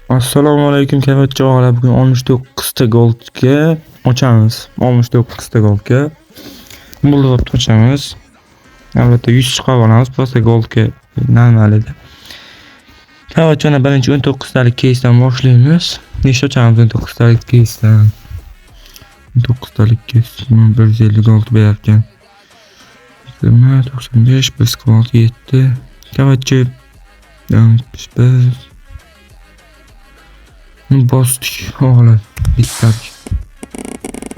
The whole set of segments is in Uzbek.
Assalomu alaykum kavachchoqlar. Bugun 69 ta goldga ochamiz. 69 ta goldga buldop ochamiz. Albatta 100 chiqib olamiz. Просто goldga normal edi. Kavachchona birinchi 19 talik keysdan boshlaymiz. Nechta ochamiz 19 talik keysdan? 19 talik keys 150 gold berarkan. 95 biz gold 7. Kavachchi 65 bosdik oğlan bittik.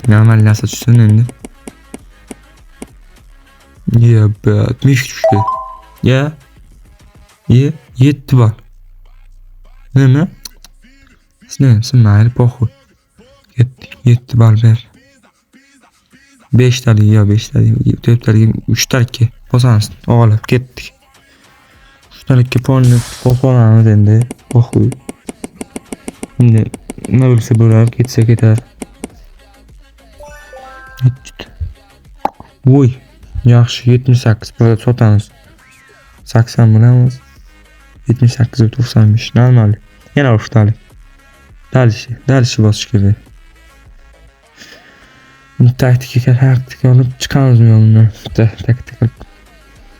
Normal narsa tushsin endi. Ya be, 60 tushdi. Ya. 7 bor. Nima? Sen mayli poxu. 7 bor ber. 5 talik ya 5 talik. 4 talik 3 talikka bosamiz. Oğlan ketdik. 3 talikka polni qo'yamiz endi. Poxu. Şimdi ne bilse böyle gitse keter. Oy, yaxshi 78 böyle sotamiz. 80 bilamiz. 78 ve 95 normal. Yana uçtalik. Dalishi bosish kerak. Taktik alıp çıkamız mı yolundan?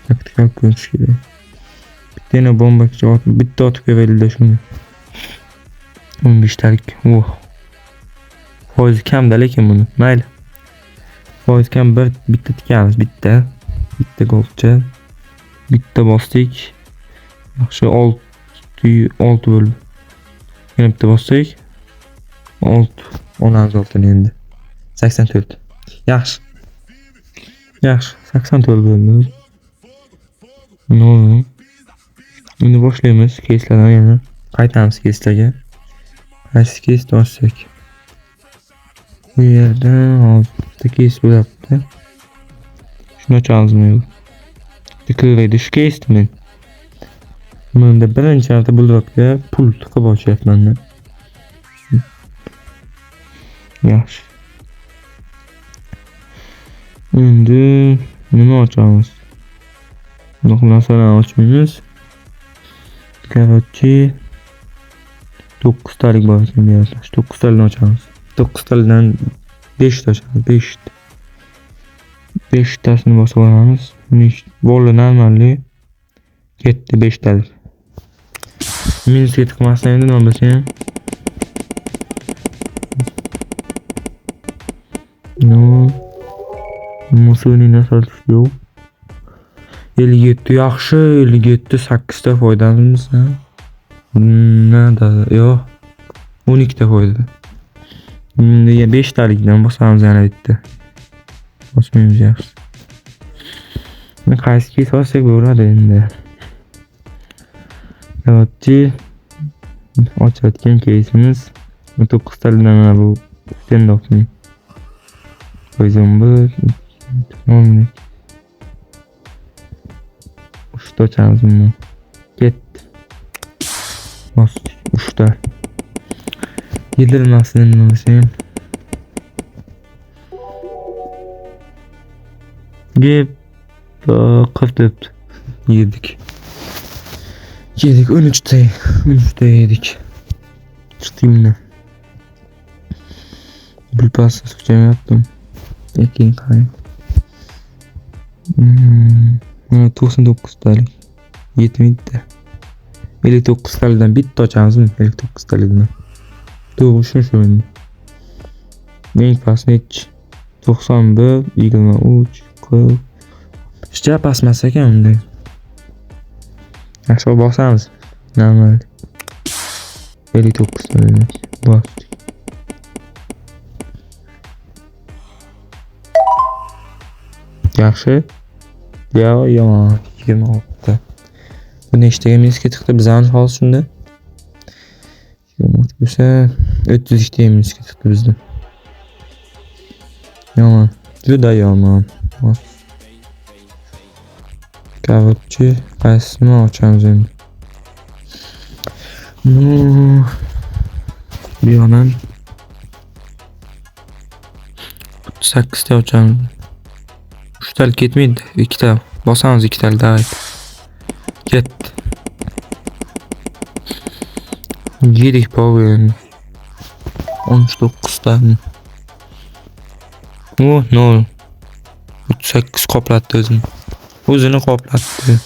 Taktikal ko'rish kerak. Bitta yana bomba bitta otib berildi shuni. 15 talik. Foiz kam lekin buni. Mayli. Foiz kam bitta tikamiz, bitta goldcha. Bitta bosdik. Yaxshi 6 bo'ldi. Yana bitta bosdik. 6 10 oltini endi. 84. Yaxshi. 84 bo'ldi. No. Endi boshlaymiz keyslardan yana. Qaytamiz keyslarga. Qaysi keys olsak? Bu yerdan 6 keys bo'lyapti. Shuni ochamizmi? Tiklaydi shu keysni. Bunda birinchi marta buldopga pul tiqib ochyapman. Yaxshi. Endi nima ochamiz? Bunaqa narsalarni ochmaymiz. Короче 9 talik bor ekan bu yerda. 9 talikni ochamiz. 9 talikdan 5 ta ochamiz. 5 tasini bosib olamiz. Boli normalli ketdi 5 talik. Minusga tiqmasdan endi nima bo'lsa no. Musulni nasol yo'q. 57 yaxshi, 57 8 ta foydamiz. Nada yo'q. 12 ta foyda. Endi 5 talikdan bosamiz yana bitta. Bosmaymiz yaxshi. Men qaysi keys olsak bo'ladi endi. Yo'qchi ochayotgan keysimiz 9 talikdan bu standoffni. Qo'ydim bir. Nomli. Uchta ochamiz buni. Ketdi. Bosdik. 3 ta. Yedirmasdan nima bo'lsa gap qilib yedik 13 ta yedik. Chiqdimmi? Bir pas yaptım. Ekin qarang. 99 talik. 70 ta. 59 talikdan bitta ochamizmi? 59 talikdan. To'g'ri shu endi. Eng past nech? 91, 23, 40. Hech pasmas ekan bunday. Yaxshi bosamiz. Normal. 59 talikdan bosdik. Yaxshi. Yomon 26. Bu nechtaga minusga chiqdi bizani hol shunda. 23 bo'lsa 32 ta minusga chiqdi bizda. Yomon. Juda yomon. Kavachchi qaysini ochamiz endi? Bu yoqdan 8 ta ochamiz. 3 talik ketmaydi. 2 ta bosamiz, 2 talik daha. Ketdi. Yedik power. 13-9 tane. Oh no. 8 qoplattı özünü. O'zini qoplatdi.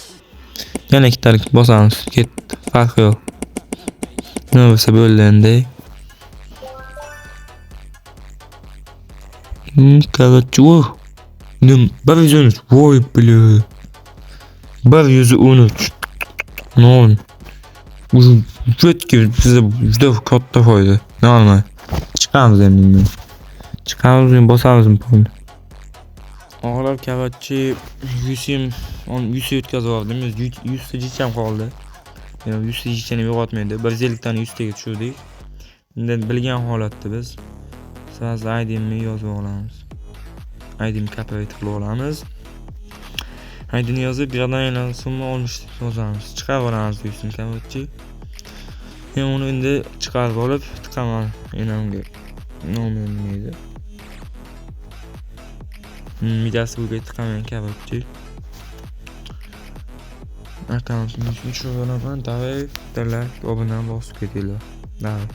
Yana ikkitalik bosamiz. Ketdi. Farqi yo'q. Nima bo'lsa bo'ldi endi. Короче, bir yüz 13. Voy bile. 113. Ne bu ki bize juda katta foyda. Ne olmay. Chiqamiz endi. Chiqamiz, bosamizmi pulni. Og'lar kavachi 100 o'tkazib oldim. 100 jicham qoldi. 100 jichani yo'qotmaydi. 150 tani 100 taga tushirdik. Endi bilgan holatda biz siz ID'ni yozib olamiz. ID'ni kopyayt qilib olamiz. ID'ni yozib, birdan aylansin olmuş yozamiz. Chiqarib olamiz deysin kavachi. Men uni endi chiqarib olib tiqaman enamga. Nomerni midasi bu tiqaman kavachi. Akkauntimizni tushiraman. Davay, like, obuna bosib ketinglar. Davay.